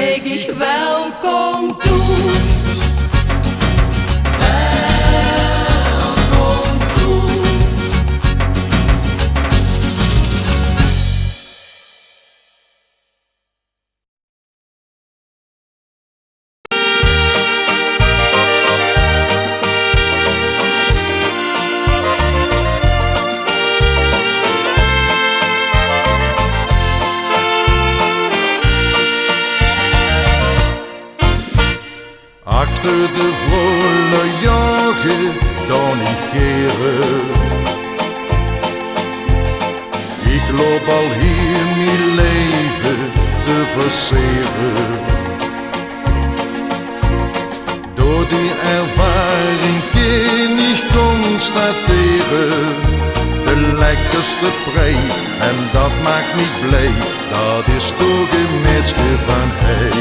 zeg ik welkom toes. Welkom toes. Achter de volle jagen dan ik geren. Ik loop al hier mijn leven te verseren. Door die ervaring kan ik constateren, de lekkerste prei, en dat maakt me blij, dat is toch een mensje van hey.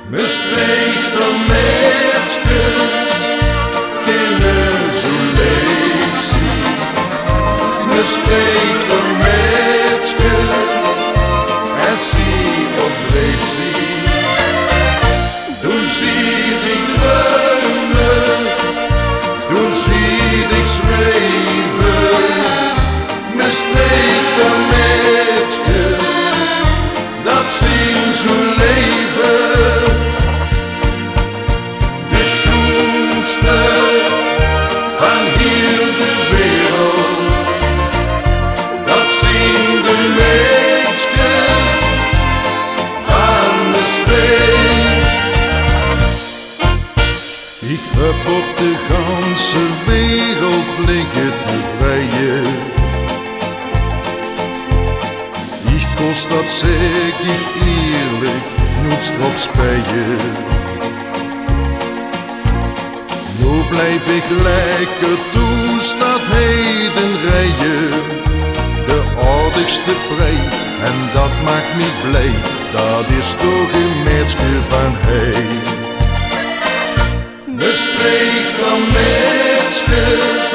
Me spreekt van mensen, kunnen zo leef zien. Me spreekt van mensen, en zie op leef zien. Toen zie ik dromen, toen zie ik zweven. Me spreekt van mensen, dat zien zo leven. Van heel de wereld, dat zien de mensen van de streek. Ik heb op de ganse wereld liggen te vrijen. Ik kost, dat zeg ik eerlijk, niets erop spijen. Nu blijf ik lekker toes dat heden rijden. De aardigste prei, en dat maakt me blij, dat is toch een mensje van hey. Me spreekt van mensjes,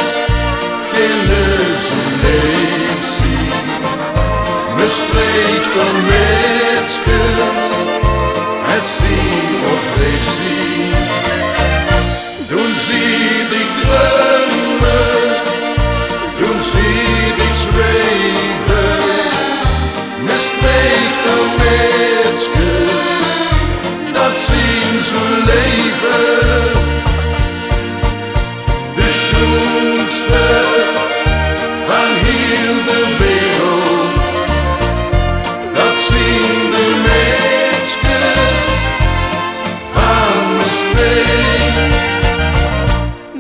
kunnen zo leef zien. Me spreekt van mensjes, en zie op leef zien. Toen zie ik dromen, toen zie ik zweven. Me spreekt van mensen, dat zien zo leven. De schoonste van heel de wereld, dat zien de mensen van me streek.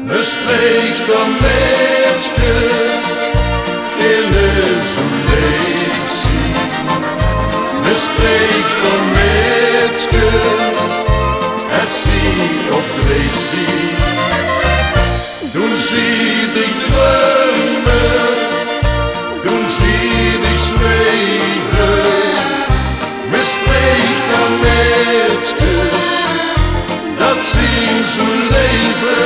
Me spreekt van mensjes, kunnen zo leef zien. Me spreekt van mensjes, en zie op leef zien. Toen zie ik dromen, toen zie ik zweven. Me spreekt van mensjes, dat zien zo leven.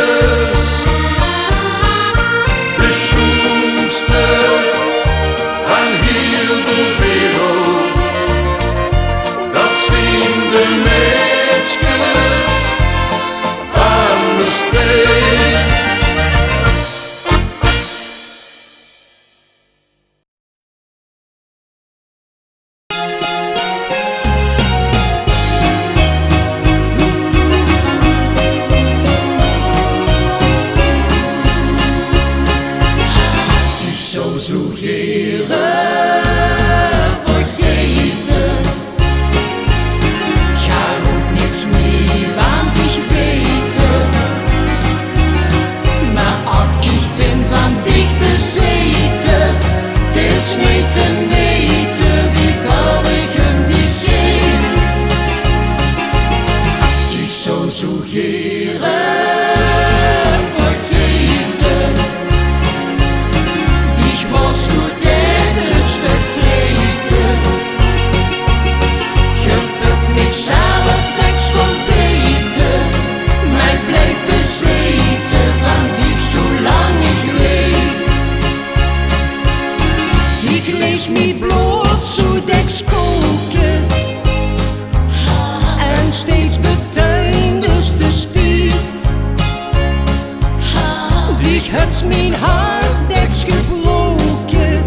Van heel de wereld, dat zien de mensen van de streek. Zo geren vergeten, ga ook niks meer van dich weten. Maar ook ik ben van dich bezeten, het is niet te meten wie veel ik hem dich geef. Ik zou zo geren zo deze stuk vreten. Je bent mezelf niks verbeten, mij blijft bezeten van dich zolang ik leef. Dich lees me bloot zo deks koken, heb mijn hart deks gebroken,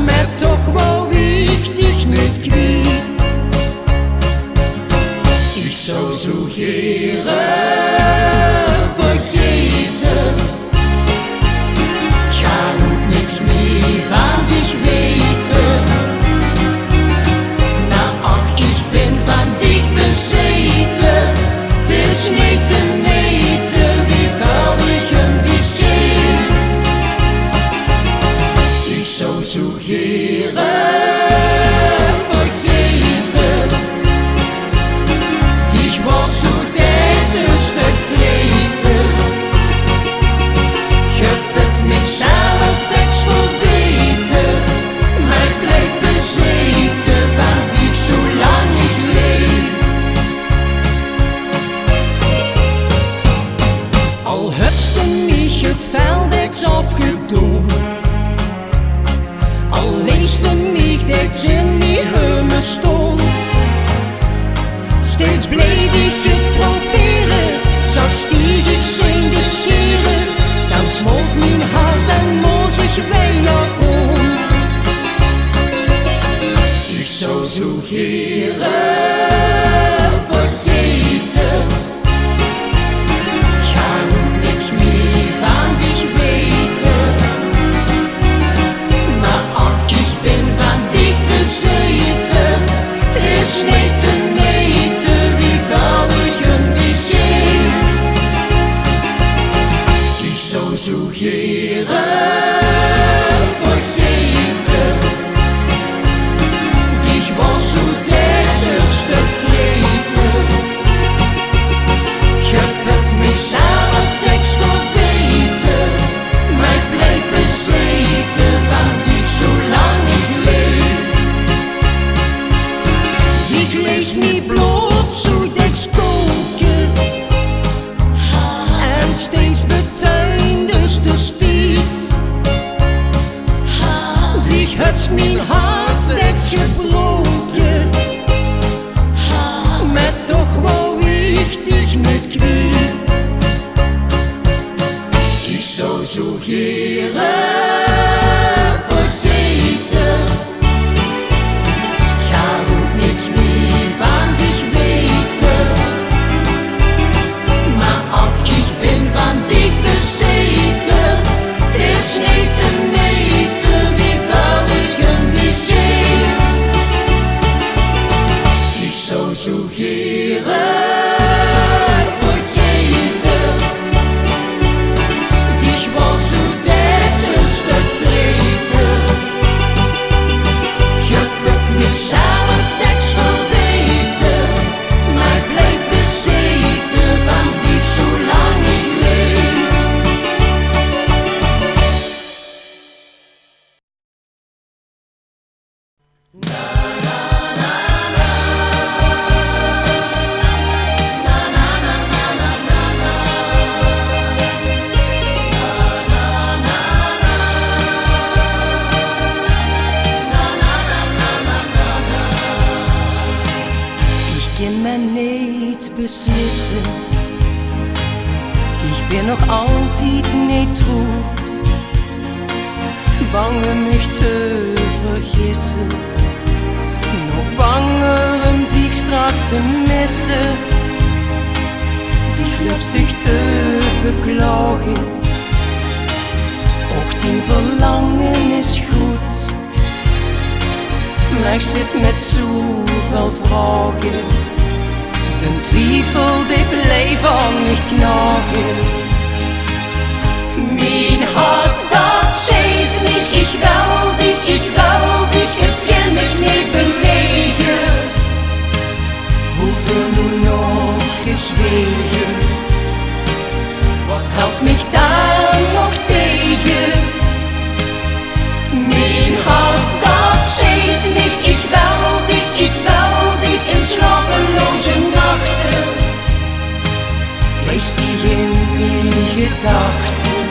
maar toch wou ik dich niet kwijt. Ik zou zo geren vergeten, ga ook niks meer van dich weten. Maar ach, ik ben van dich bezeten, het is niet te meten wie veel ik hem dich geef. Ik zou zo geren vergeten, dich was zo deks een stuk vreten. Je bent mezelf deks verbeten, maar ik blijf bezeten van dich zolang ik leef. Al hebste mich het vel deks afgedaan, al leeste mich deks in die heumen staan. Steeds bleef ik het proberen, zag stieg ik zijn de geren. Dan smolt mijn hart en moest ik bijna om. Ik zou zo geren vergeten, ga ook niks meer van dich weten. Maar ach, ik ben van dich bezeten, het is niet te meten wie veel ik hem dich geef. Ik zou zo geren vergeten, dich was zo deks een stuk vreten. Je bent mezelf deks verbeten, maar ik blijf bezeten van dich zolang ik leef. Dich lees me bloed zo deks koken, en steeds betuindes de spiet. Dich hebt mijn hart deks gebroken, maar toch wou ik dich niet kwijt. Ik zou zo geren vergeten, ga ook niks meer van dich weten. Maar ach, ik ben van dich bezeten, het is niet te meten wie veel ik hem dich geef. Ik zou zo geren vergeten, dich was zo deks een stuk vreten. Je bent mezelf deks verbeten, maar ik blijf bezeten van dich zolang ik leef. Ik kan me niet beslissen, ik ben nog altijd niet goed, bang mich te vergissen, nog banger om dich strak te missen, dich lustig te beklagen. Ook die verlangen is goed, maar ik zit met zoveel vragen. Den Twijfel, die blijft aan mich knagen. Mijn hart, dat zegt mich, ich will dich, het kan mich niet belegen. Hoeveel nu nog gezwegen, wat houdt mich dan nog tegen? Mijn hart, dat zegt mich, ich will dich in slapeloze nachten. Lees die in mijn gedachten,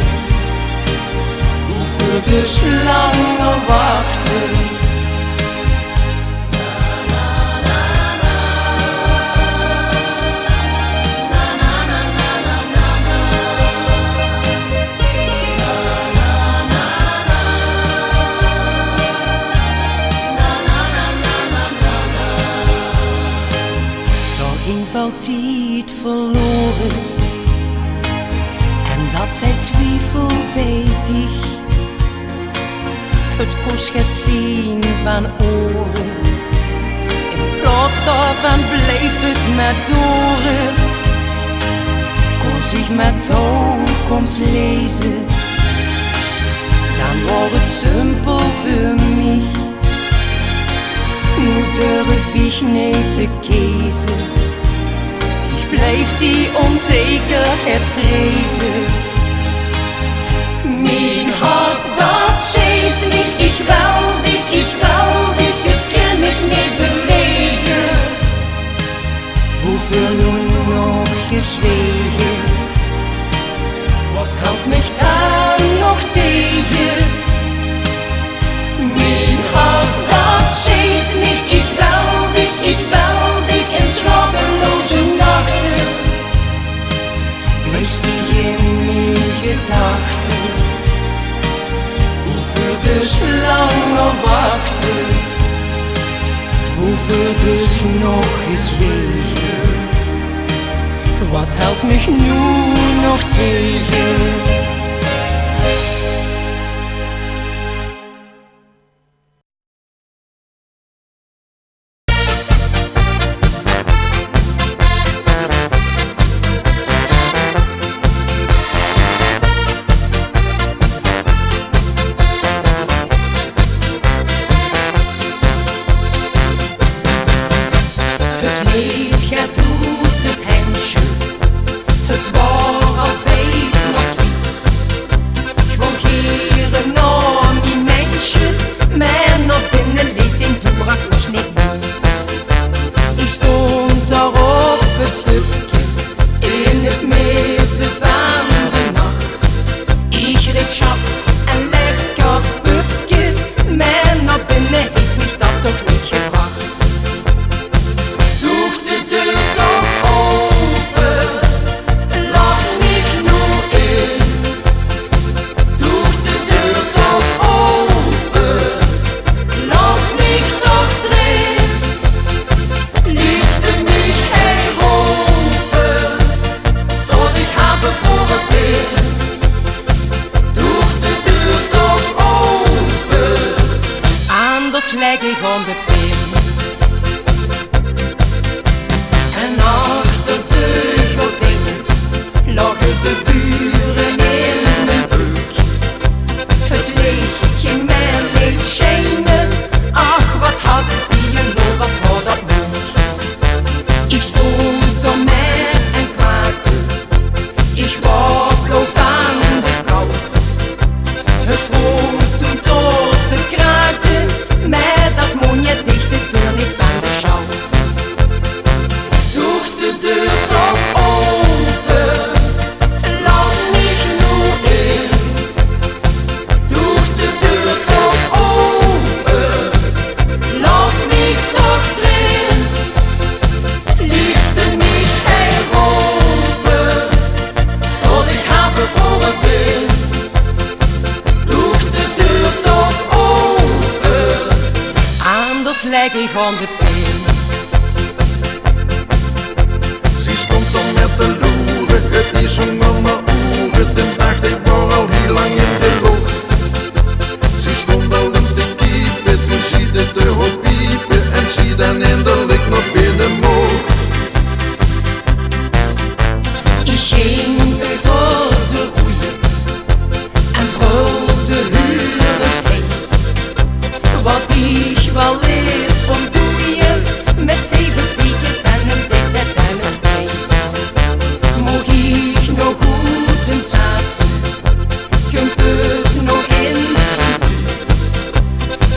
hoeveel dus langer wachten. het kost het zien van oren. In plaats daarvan bleef het met doren. Koos ik met toekomst lezen, dan wordt het simpel voor mij. Nu durf ik niet te kiezen, ik blijf die onzekerheid vrezen. Mijn hart dat zegt niet, ik wil dit, het kan ik niet belegen. Hoeveel nu nog gezwegen, wat houdt mich dan nog tegen? Mijn hart dat zegt niet, ik wil dit in slapeloze nachten. Blijf die in mijn gedachten, hoeveel dus lang nog wachten, hoeveel dus nog gezwegen, wat houdt mich nu nog tegen? Het licht gaat doet het hensje, het was al 5 nog 2. Ik wil geren naar die mensen, maar naar binnen liet in toerak was niet meer. Ik stond daar op het stukje, in het midden van de nacht. Ik riep schat en lekker pupje, maar naar binnen heeft mich dat toch niet gebracht. Leg ik aan de pin en achter de gordijnen lagen de buren in een druk. Het licht ging mij niet schijnen, ach wat hadden ze je nog, wat had dat moeilijk. Ik stond om mij en kwaakte, ik wakkelde van de kou. Het vroeg toen tot het kraakte, met dat mondje dicht de deur niet van de schouw. Doe de deur toch open, laat mich nu in. Doe de deur toch open, laat mich toch drin. Liefste mich heropen, tot ik haar bevroren ben. Doe de deur toch open, anders leg ik aan de pin. Ze stond dan met de loeren, het is zong aan mijn oren, de dacht ik was al heel lang in de lucht. Ze stond al om te kiepen, toen zie de deur op piepen en zie dan eindelijk nog binnen mocht. Ik ging voor de roeien en brulde huurders heen. Wat ik wel is van doeien, met 7 tikjes en een dik met duimenspray. Mocht ik nog goed in zaten, kun het nog in zoiets.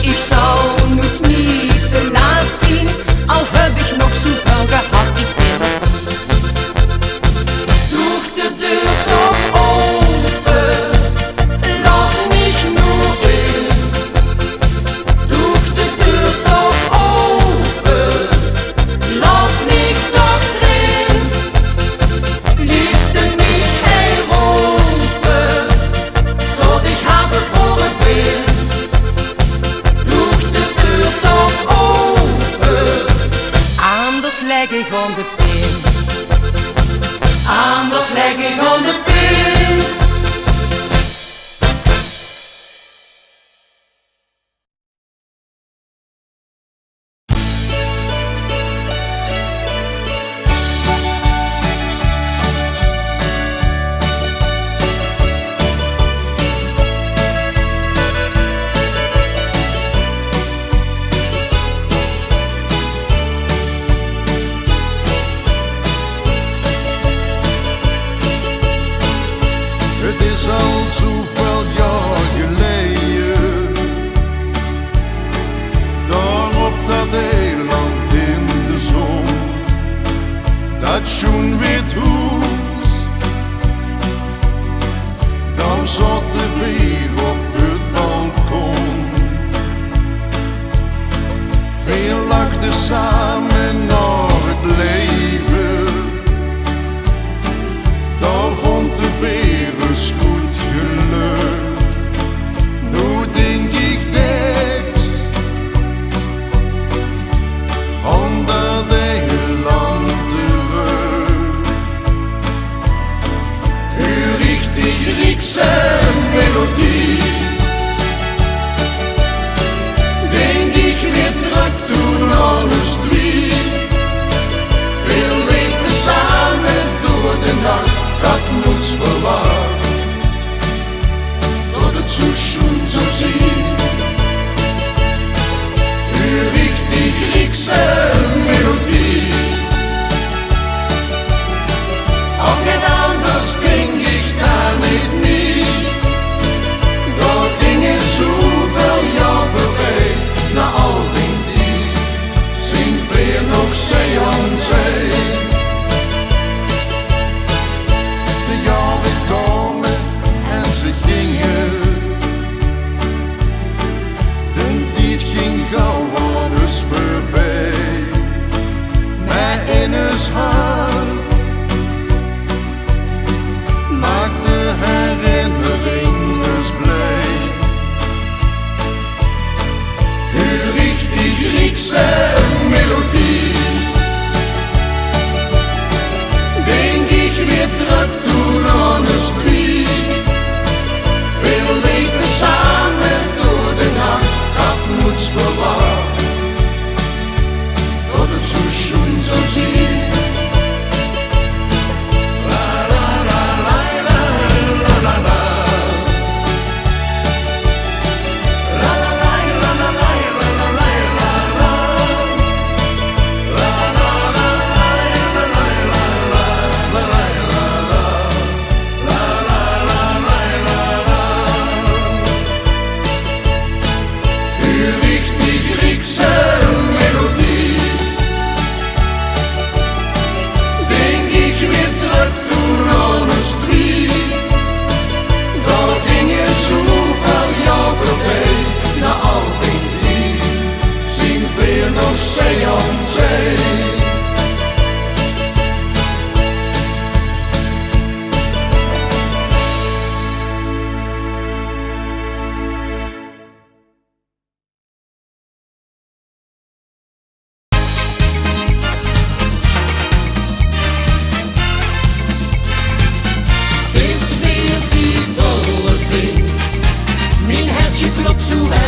Ik zal nooit niet te laat zien, al heb ik nog zoveel gehad, ik ben het niet. Doe de deur toch open, laat mich nu in. Doe de deur toch open, laat mich toch drin. Liefste mich heropen, tot ik haar bevroren ben. Doe de deur toch open, anders leg ik aan de pin. Anders leg ik aan de pin.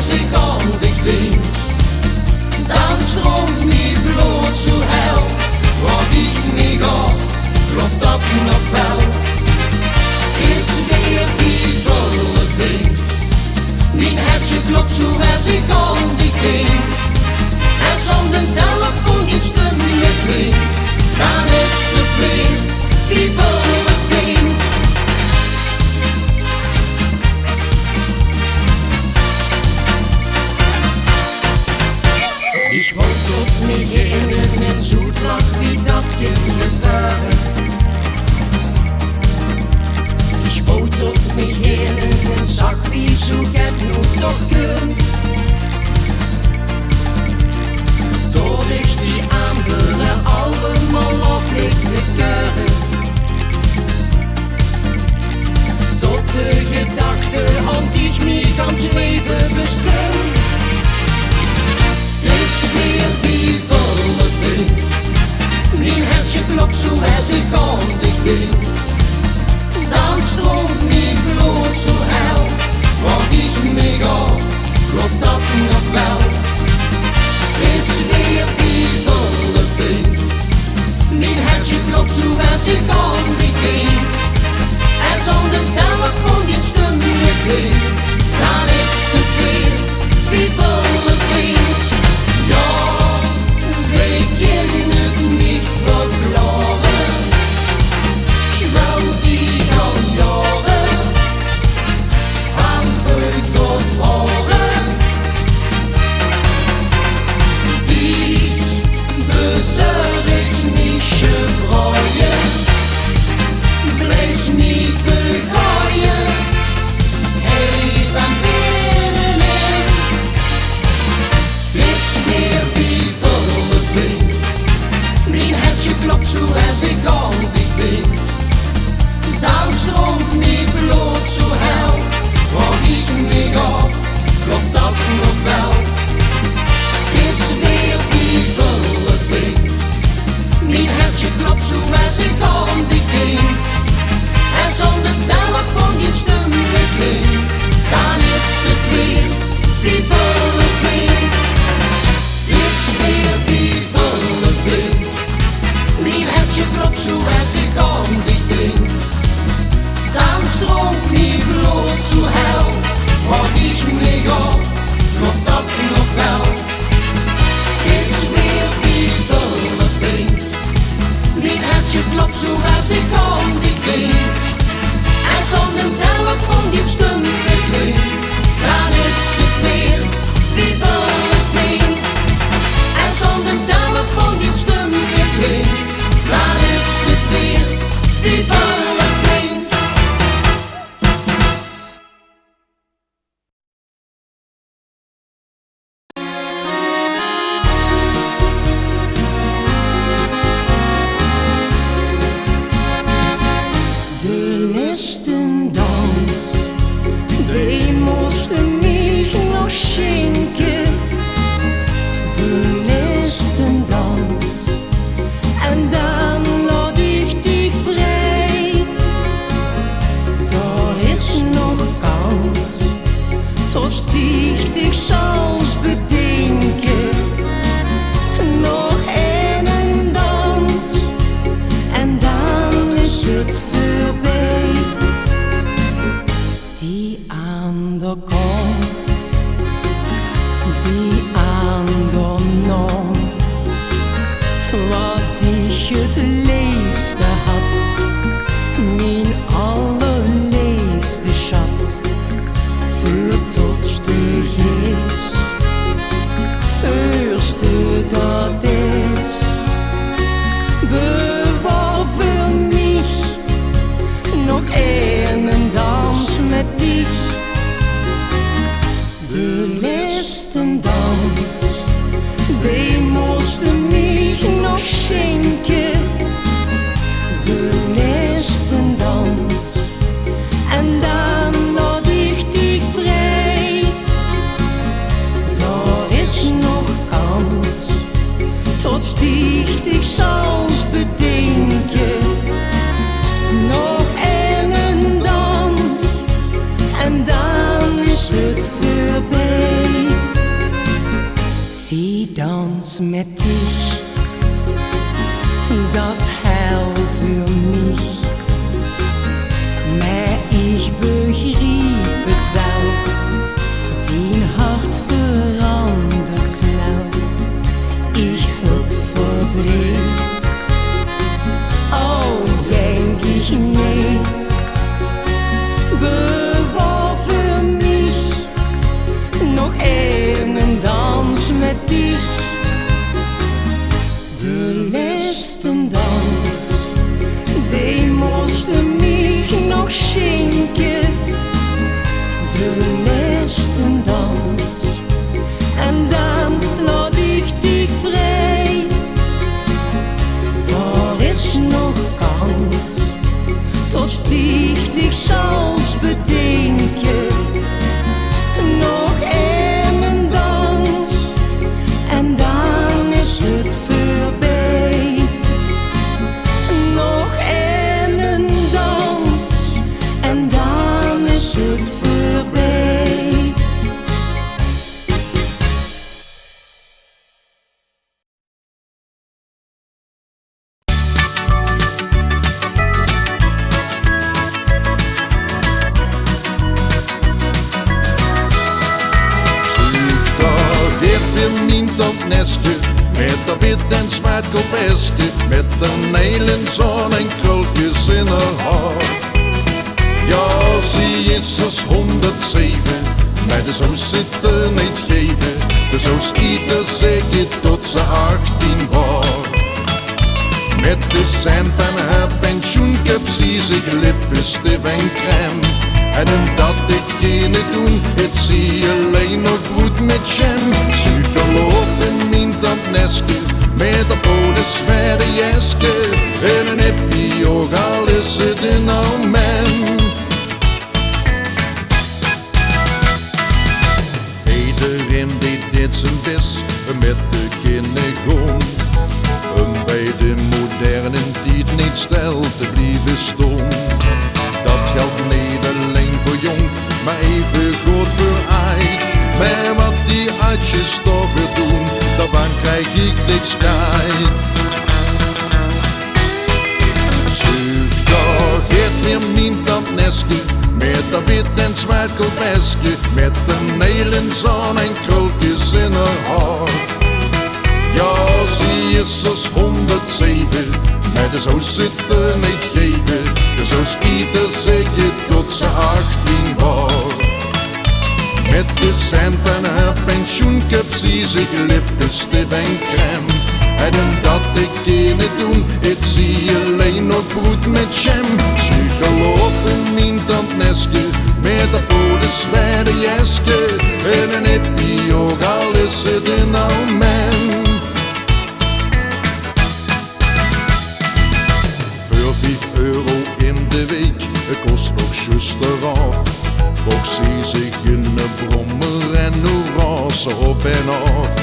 als ik aan dich denk. Dan stroomt mijn bloed zo hel. Waar ik me ga, klopt dat nog wel. Het is weer wie volle ding. Mijn hartje klopt zo als ik aan dich denk. En zonder telefoon iets te met me, dan is het weer wie volle ding. Ich wou tot mir heen met zoet lach wie dat kinderen waren. Ich wou tot mir heen en zag wie zo het nu toch kunt. Tot ik die anderen allemaal afleek te keuren. Tot de gedachte aan die ik me ganz leven bestem. Het is weer wie volle ding. Mijn hartje klopt zo als ik aan dich denk. Dan stroomt mijn bloed zo hel. Waar ik me ga, klopt dat nog wel. Het is weer wie volle ding. Mijn hartje klopt zo als ik aan dich denk. En zonder telefoon iets te met me, dan is het weer wie volle ding. Ja, wij kunnen het niet verklaren. Ik wou die al jaren, van vroeg tot horen. Die bezorgt mich freuen, blijf niet begooien. Hey, van binnenin. Het is weer wie volle ding. Mijn hartje klopt zo als ik aan dich denk. Dan stroomt mijn bloed zo hel. Waar ik me ga, klopt dat nog wel. Het is weer wie volle ding. Mijn hartje klopt zo als ik aan dich denk. En zonder telefoon iets te met me, dan is het weer wie volle ding. Het is weer wie volle ding. Mijn hartje klopt zo als ik aan dich denk. Dan stroomt mijn bloed zo hel. Waar ik me ga, klopt dat nog wel. Het is weer wie volle ding. Mijn hartje klopt zo als ik aan dich denk. En zonder telefoon iets te met me, dan is het weer wie volle ding. En zonder telefoon iets te met me, dan is het weer wie volle ding. De listendans, die moesten mich nog schenken. De listendans, en dan laat ik dich vrij. Daar is nog kans, tot dich zelfs bedenken. Nog een dans, en dan is het voorbij. Die aan de kom, die aan de nom, wat ik het liefste had, mijn allerliefste schat, voor tot de is, eerste dat is, bewaar voor mich nog een dans met dich. De listendans. Tanz mit dich, das Heil für mich. Maar ich begriep het wel, dein Hart verandert snel. Ich hab verdreht, denk ich nicht. Bewaar für mich noch einen Dans mit dich. De letzte Dans, die musste mich noch schenken. De letzte Dans, en dan laat ik dich vrij. Daar is nog kans, tot ich dich zelfs bedenken. Nog een dans, en dan is het voorbij. Nog een dans, en dan is het voorbij. Met de wit en zwart kopeske, met de nelen zon en krultjes in haar haar. Ja, ze is als 107, maar de zoon zit er niet geven. De zo's ieder zeker tot ze 18 was. Met de cent van haar pensioenkap zie zich lippenstift en crème. En omdat ik geen doen, het zie alleen nog goed met jam. Psycholoog in mijn tandneske, met de bode zware jeske. En een hippie ook, al is het een oud man. Iedereen deed dit zijn best, met de kindergoon. Bij de moderne tijd niet stil te blijven staan. Dat geldt niet alleen voor jong, maar even goed voor oud. Maar wat die uitjes toch weer doen, daarvan krijg ik niks kwijt. Zuchtig geeft meer mijn tandneske, met de wit en zwart kopeske, met de nelen zon en krultjes in haar haar. Ja, ze is als 107, maar de zo's zit er niet geven. De zo's ieder zeker tot ze 18 was. Met de cent van haar pensioenkap zie zich lippenstift en crème. En omdat ik geen doen, het zie alleen nog goed met jam. Psycholoog in mijn tandneske, met de bode zware jeske. En een hippie ook, al is het een oud man. €5 in de week, het kost nog juist eraf. Ook zie zich in de brommer en orange op en af.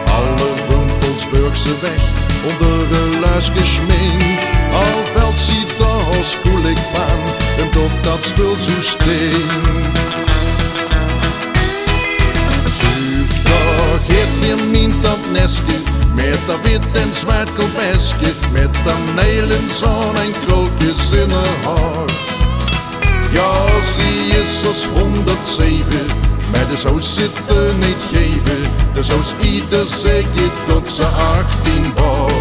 Alle wimpels burg ze weg, onder een luis geschminkt. Al valt ze daar als koelig van, en tot dat spul zo stinkt. Zuchtig geeft meer mijn tandneske, met de wit en zwart kopeske, met de nelen zon en krultjes in haar haar. Ja, ze is als 107, maar de zo's zit er niet geven. De zo's ieder zeker tot ze 18 was.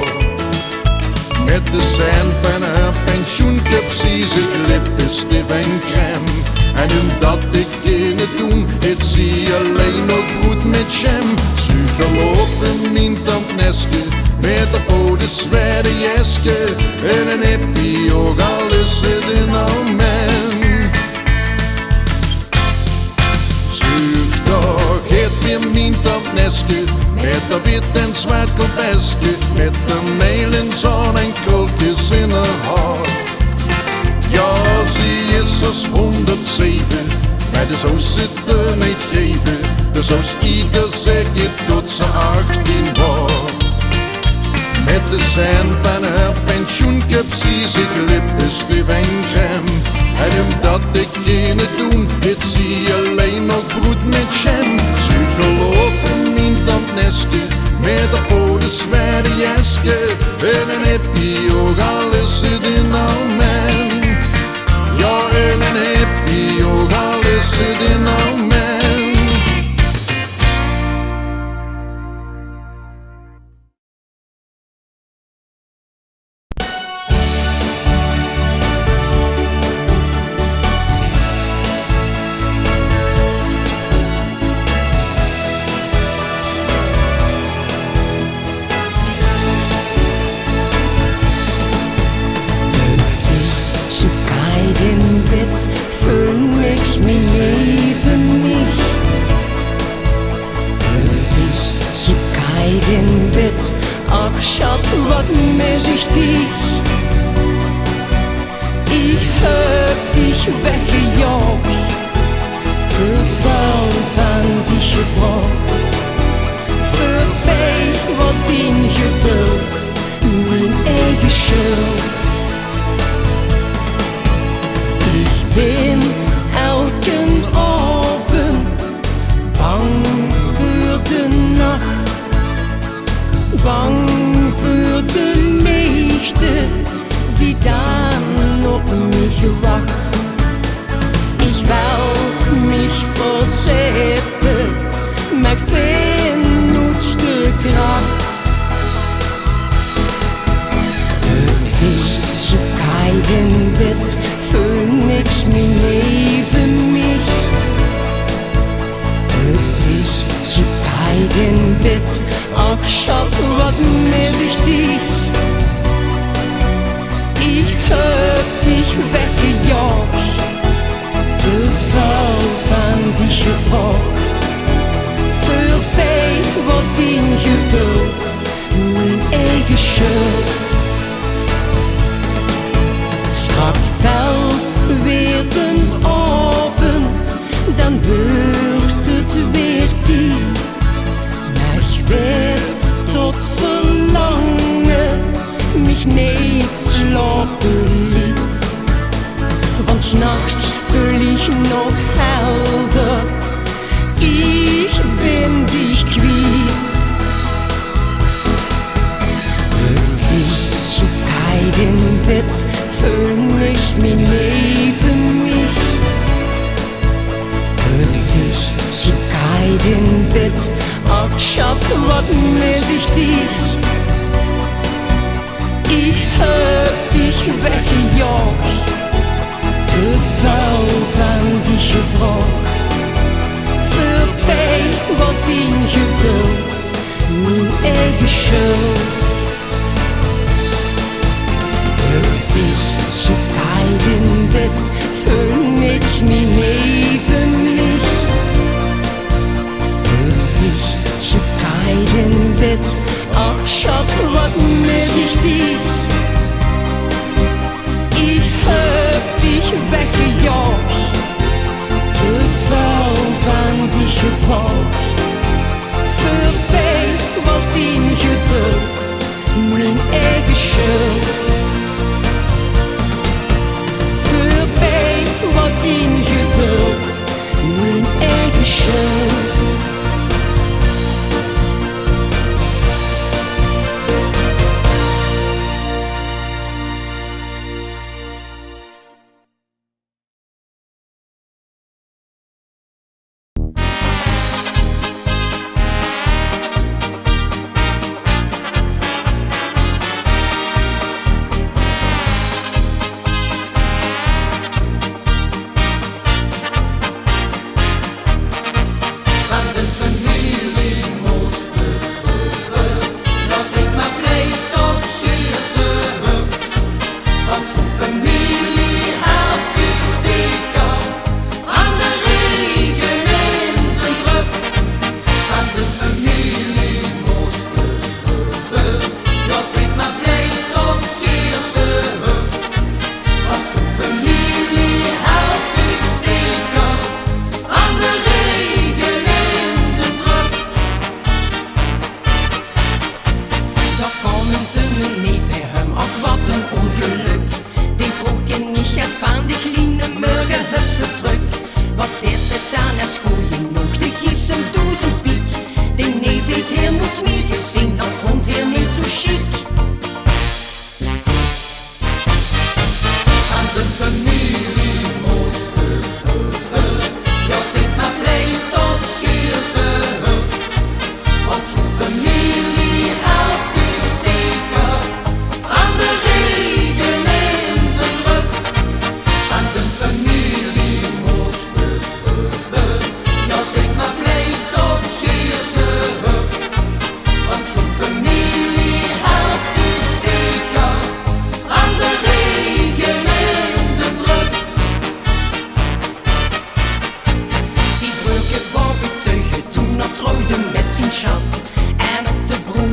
Met de cent van haar pensioenkap zie zich lippenstift en crème. En omdat ik geen doen, het zie alleen nog goed met jam. Psycholoog in mijn tandneske, met de bode zware jeske. En een hippie ook, al is het een oud man. Zuchtig geeft weer mijn tandneske, met de wit en zwart kopeske, met de nelen zon en krultjes in haar haar. Ja, ze is als 107, maar de zo's zit er niet geven. De zo's ieder zeker tot ze 18 was. Met de cent van haar pensioenkap zie zich lippenstift en crème. En omdat ik geen doen, het zie alleen nog goed met jam. Psycholoog in mijn tandneske, met de scheiden wird. Ach Schat, wat mis ich dich? Ich hab dich weggejaagt, te veel van die gevraagd. Voorbij wat in geduld, mijn eigen schuld. Ik ben elke avond bang voor de nacht, bang voor de leegte die dan op mich wacht. Ich will mich verzetten, maar ik vind noetste kracht. Het is zo keiden wit, voel niks meer neben mich. Het is zo keiden wit, ach Schat, wat mis ich dich? Ich hab dich weggejaagt, te veel van die gevraagd. Voorbij wat in geduld, mijn eigen schuld. Strak valt weer de avond, dan wordt het weer tijd. Maar ik weet tot verlangen mich niet slapen liet. Want 's nachts voel ich noch helder, ich bin dich kwiet. Het is zo keiden wit, voel niks meer neben mich. Het is zo keiden wit, ach Schat, wat mis ich dich? Ich hab dich weggejaagt, te veel van die gevraagd. Voorbij wat in geduld, mijn eigen schuld. Het is zo keiden wit, voel niks meer neben mich. Het is zo keiden wit, ach Schat, wat mis ich dich? Ich hab dich weggejaagt, te veel van die gevraagd. Voorbij wat in geduld, mijn eigen schuld. Voorbij wat in geduld, mijn eigen schuld. trouwde met zijn schat. En op de broek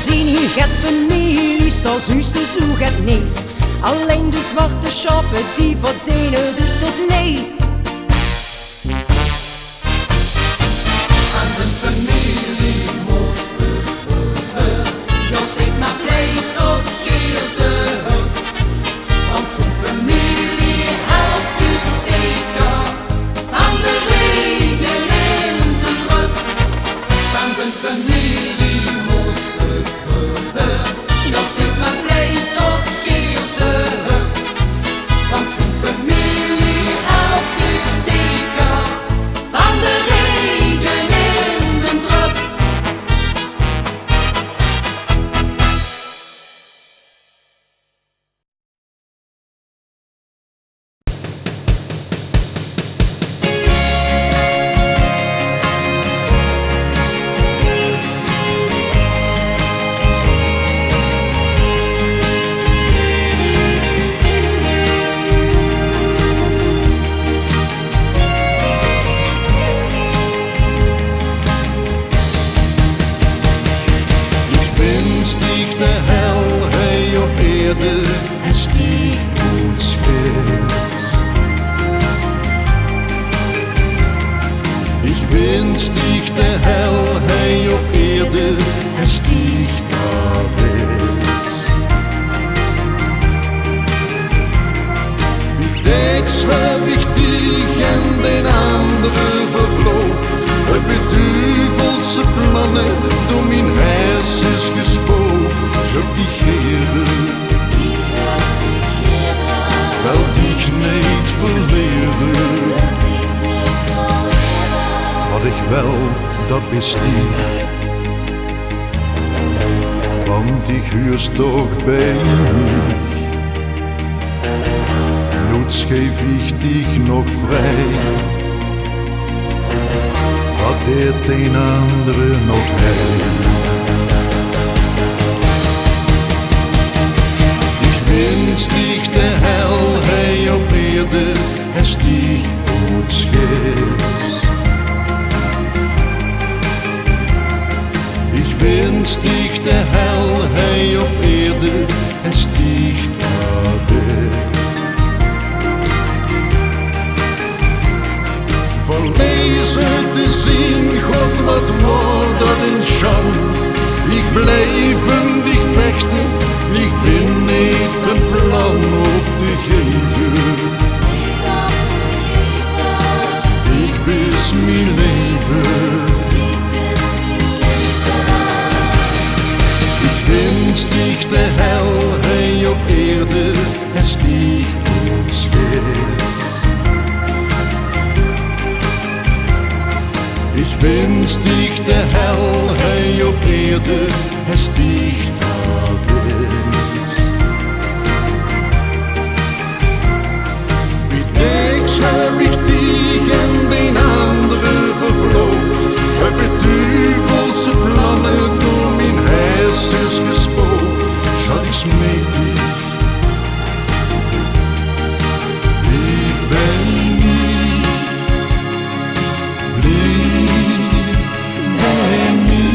zien, hier gaat familie, stal zuster, zo gaat niet. Alleen de zwarte schapen die verdienen dus het leed. Aan de familie moest het gebeuren. Jos ik maar blij tot keer ze hulp. Want zijn familie helpt het zeker van de regen en de drup. Van de familie moest het gebeuren. Jos ik maar blij tot keer ze hulp. Want zijn familie helpt het zeker van de regen en de drup. Stieg de hel, hij op eerde en stieg ons geest. Ik ben stieg de hel, hij op eerde en stieg Parijs. Wie deks heb ik tegen den andere vervloog. Het beduvelse plannen door mijn hersens gespoord. Op die gere, wel dich niet verleren. Wat ik wel, dat bestieg. Want ik huurst ook bij mich. Noods geef ik dich nog vrij. Wat dit een andere nog heeft. Ik ben stieg de hel, hij op eerde en stieg ons geest. Ik ben stieg de hel, hij op eerde en stieg Parijs. Verlezen te zien, God, wat wordt dat een schande. Ik blijf hem dich vechten, ik ben niet van plan op te geven. Ik bis mijn leven. Ik ben stieg de hel, hij op eerde en stieg ons geest. Ik ben stieg de hel, hij op eerde en stieg Parijs. Wie deks heb ik tegen den andere vervloog. Het beduvelse plannen door mijn hersens gespoord. Schat, ik smeek dich, lief bij mij, lief bij mij.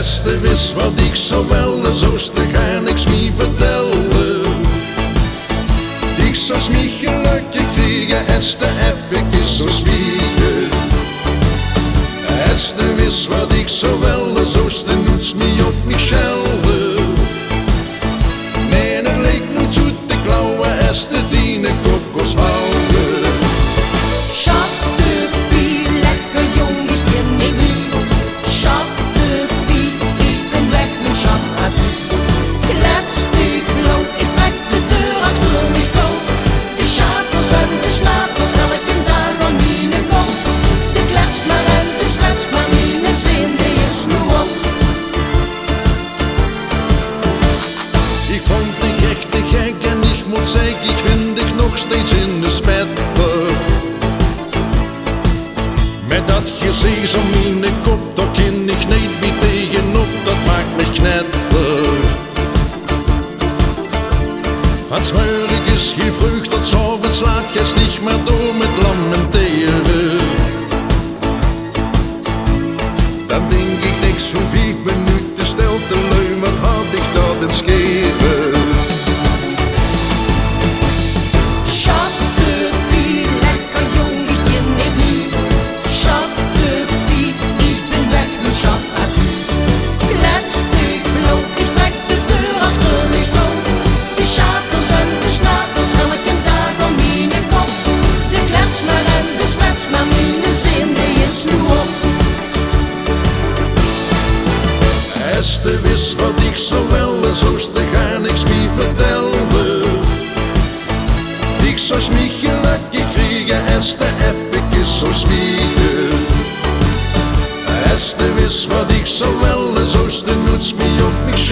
beste wist wat ik zou willen, zo's te gaan ik smie vertellen. Ik zou smie gelukkig krijgen, als de even zo zwiegen. Als de wist wat ik zou zoals de noets me op mezelf. Nee, het leek niet zo te klauwen als de dienen kokos houden. Chattepie, lekker jong, ik ken me niet. Chattepie, ik ben weg, mijn schat adieu. Kletstig loop, ik trek de deur achter mich toe. De schaters en de snaters, elke dag aan mine kop. De klets maar en de spets maar, mine zin, die is nu op. Ik vond dich echt te gek en ik moet zeggen, ik vind dich nog steeds in de spetter. Met dat gezicht om mijn kop, daar kan ik niet meer tegenop, dat maakt me knetter. Van 's morgens heel vroeg tot 's avonds laat, jij sticht maar door met lamenteren. Dan denk ik niks zo'n 5 minuten stel te lui, wat had ik dat een scheren. Chattepie, lekker jong, ik ken me niet. Chattepie, ik ben weg, mijn schat adieu. Kletstig loop, ik trek de deur achter mich toe. De schaters en de snaters, elke dag aan mine kop. De klets maar en de spets maar, mine zin, die is nu op. Als de wist wat ik zo wel en zo te gaan niks meer vertellen. Ik zou smiegen lekker kriegen als de even zo smiegen. Als de wist wat ik zo wel en zo te noets me op mich